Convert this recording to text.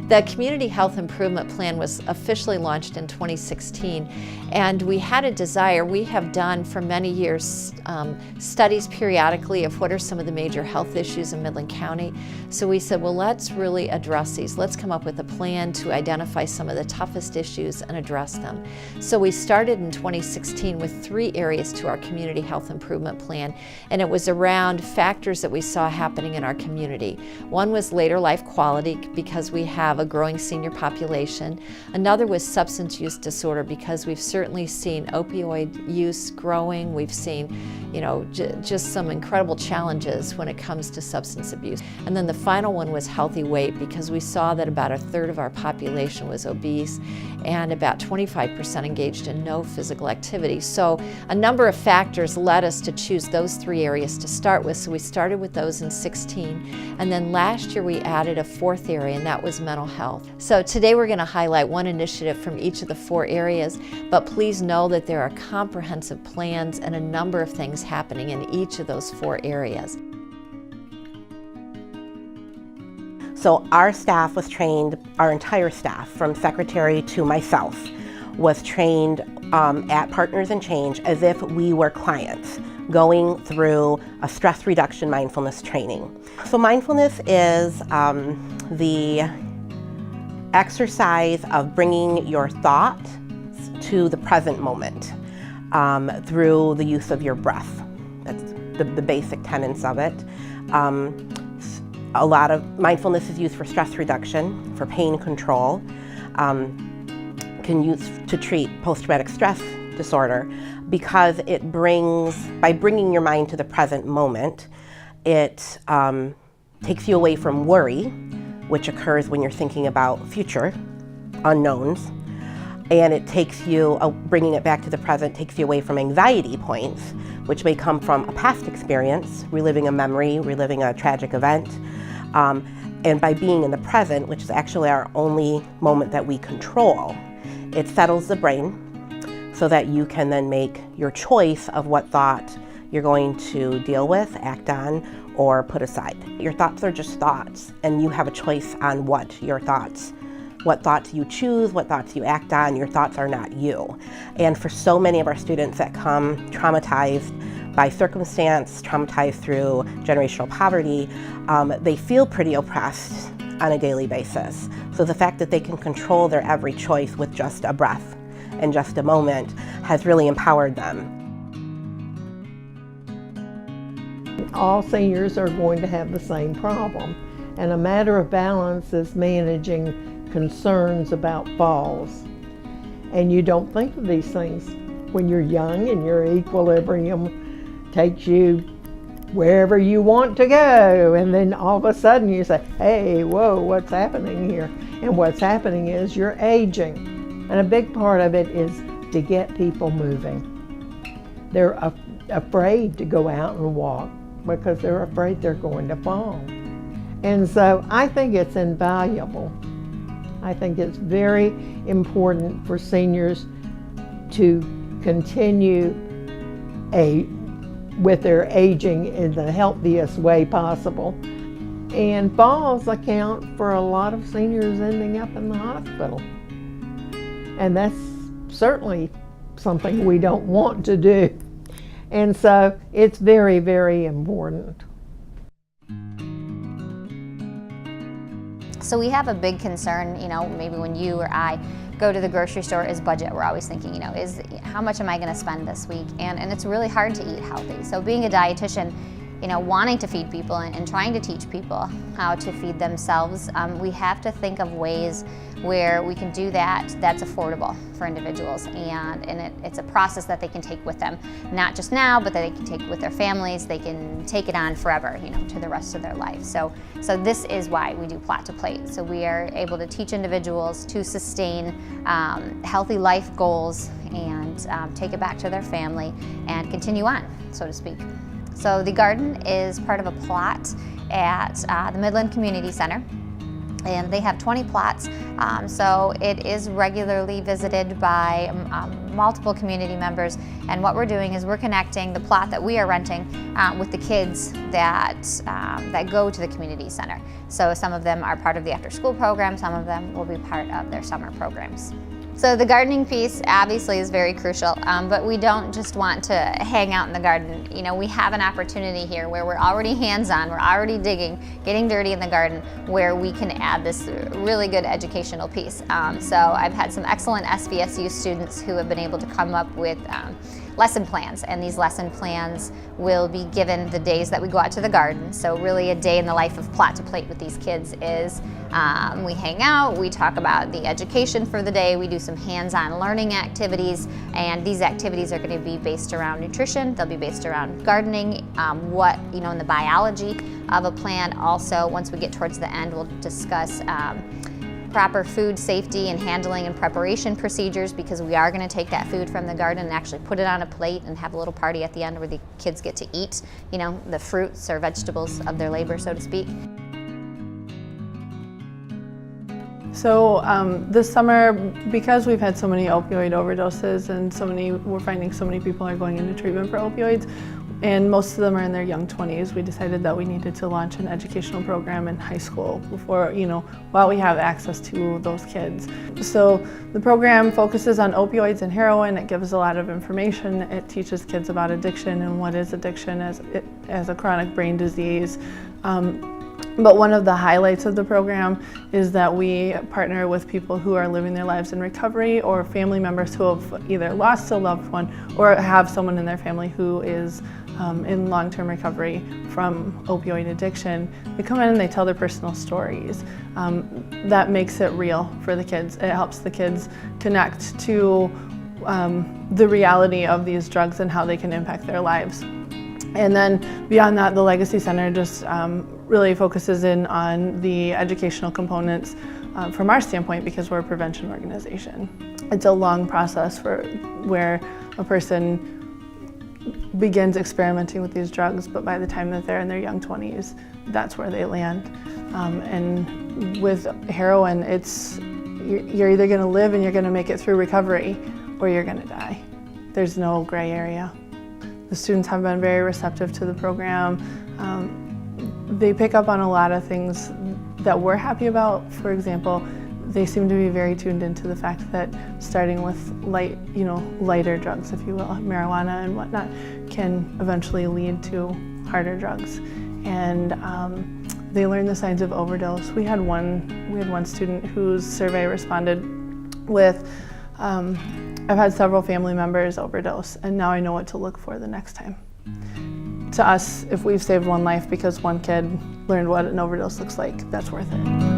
The Community Health Improvement Plan was officially launched in 2016, and we had a desire. We have done for many years studies periodically of what are some of the major health issues in Midland County. So we said, well, let's really address these. Let's come up with a plan to identify some of the toughest issues and address them. So we started in 2016 with 3 areas to our Community Health Improvement Plan, and it was around factors that we saw happening in our community. One was later life quality, because we have a growing senior population. Another was substance use disorder, because we've certainly seen opioid use growing. We've seen, just some incredible challenges when it comes to substance abuse. And then the final one was healthy weight, because we saw that about 1/3 of our population was obese and about 25% engaged in no physical activity. So a number of factors led us to choose those 3 areas to start with. So we started with those in 16, and then last year we added a 4th area, and that was mental health. So today we're going to highlight one initiative from each of the 4 areas, but please know that there are comprehensive plans and a number of things happening in each of those 4 areas. So our staff was trained, our entire staff, from secretary to myself, was trained at Partners in Change as if we were clients going through a stress reduction mindfulness training. So mindfulness is the exercise of bringing your thoughts to the present moment through the use of your breath. That's the basic tenets of it. A lot of mindfulness is used for stress reduction, for pain control, can use to treat post-traumatic stress disorder, because it brings, by bringing your mind to the present moment, it takes you away from worry, which occurs when you're thinking about future unknowns, and it takes you, bringing it back to the present, takes you away from anxiety points, which may come from a past experience, reliving a memory, reliving a tragic event. And by being in the present, which is actually our only moment that we control, it settles the brain so that you can then make your choice of what thought you're going to deal with, act on, or put aside. Your thoughts are just thoughts, and you have a choice on what thoughts you choose, what thoughts you act on. Your thoughts are not you. And for so many of our students that come traumatized by circumstance, traumatized through generational poverty, they feel pretty oppressed on a daily basis. So the fact that they can control their every choice with just a breath and just a moment has really empowered them. All seniors are going to have the same problem, and a matter of balance is managing concerns about falls. And you don't think of these things when you're young, and your equilibrium takes you wherever you want to go, and then all of a sudden you say, hey, whoa, what's happening here? And what's happening is you're aging. And a big part of it is to get people moving. They're afraid to go out and walk because they're afraid they're going to fall. And so I think it's invaluable. I think it's very important for seniors to continue with their aging in the healthiest way possible. And falls account for a lot of seniors ending up in the hospital. And that's certainly something we don't want to do. And so it's very, very important. So we have a big concern, maybe when you or I go to the grocery store, is budget. We're always thinking, is how much am I going to spend this week? And it's really hard to eat healthy. So being a dietitian, wanting to feed people and trying to teach people how to feed themselves, we have to think of ways where we can do that that's affordable for individuals, and it's a process that they can take with them, not just now, but that they can take with their families. They can take it on forever, to the rest of their life. So this is why we do Plot to Plate. So we are able to teach individuals to sustain healthy life goals and take it back to their family and continue on, so to speak. So the garden is part of a plot at the Midland Community Center. And they have 20 plots, so it is regularly visited by multiple community members. And what we're doing is we're connecting the plot that we are renting with the kids that go to the community center. So some of them are part of the after-school program, some of them will be part of their summer programs. So the gardening piece obviously is very crucial, but we don't just want to hang out in the garden. You know, we have an opportunity here where we're already hands-on, we're already digging, getting dirty in the garden, where we can add this really good educational piece. So I've had some excellent SVSU students who have been able to come up with lesson plans, and these lesson plans will be given the days that we go out to the garden. So really a day in the life of Plot to Plate with these kids is we hang out, we talk about the education for the day, we do some hands-on learning activities, and these activities are going to be based around nutrition, they'll be based around gardening, what, you know, in the biology of a plant. Also, once we get towards the end, we'll discuss proper food safety and handling and preparation procedures, because we are going to take that food from the garden and actually put it on a plate and have a little party at the end where the kids get to eat, you know, the fruits or vegetables of their labor, so to speak. So this summer, because we've had so many opioid overdoses and we're finding so many people are going into treatment for opioids, and most of them are in their young 20s, we decided that we needed to launch an educational program in high school before, you know, while we have access to those kids. So the program focuses on opioids and heroin. It gives a lot of information. It teaches kids about addiction and what is addiction as a chronic brain disease. But one of the highlights of the program is that we partner with people who are living their lives in recovery, or family members who have either lost a loved one or have someone in their family who is in long-term recovery from opioid addiction. They come in and they tell their personal stories. That makes it real for the kids. It helps the kids connect to the reality of these drugs and how they can impact their lives. And then beyond that, the Legacy Center just really focuses in on the educational components from our standpoint, because we're a prevention organization. It's a long process where a person begins experimenting with these drugs, but by the time that they're in their young 20s, that's where they land. And with heroin, you're either going to live and you're going to make it through recovery, or you're going to die. There's no gray area. The students have been very receptive to the program. They pick up on a lot of things that we're happy about. For example, they seem to be very tuned into the fact that starting with lighter drugs, if you will, marijuana and whatnot, can eventually lead to harder drugs. And they learn the signs of overdose. We had one student whose survey responded with, I've had several family members overdose, and now I know what to look for the next time. To us, if we've saved one life because one kid learned what an overdose looks like, that's worth it.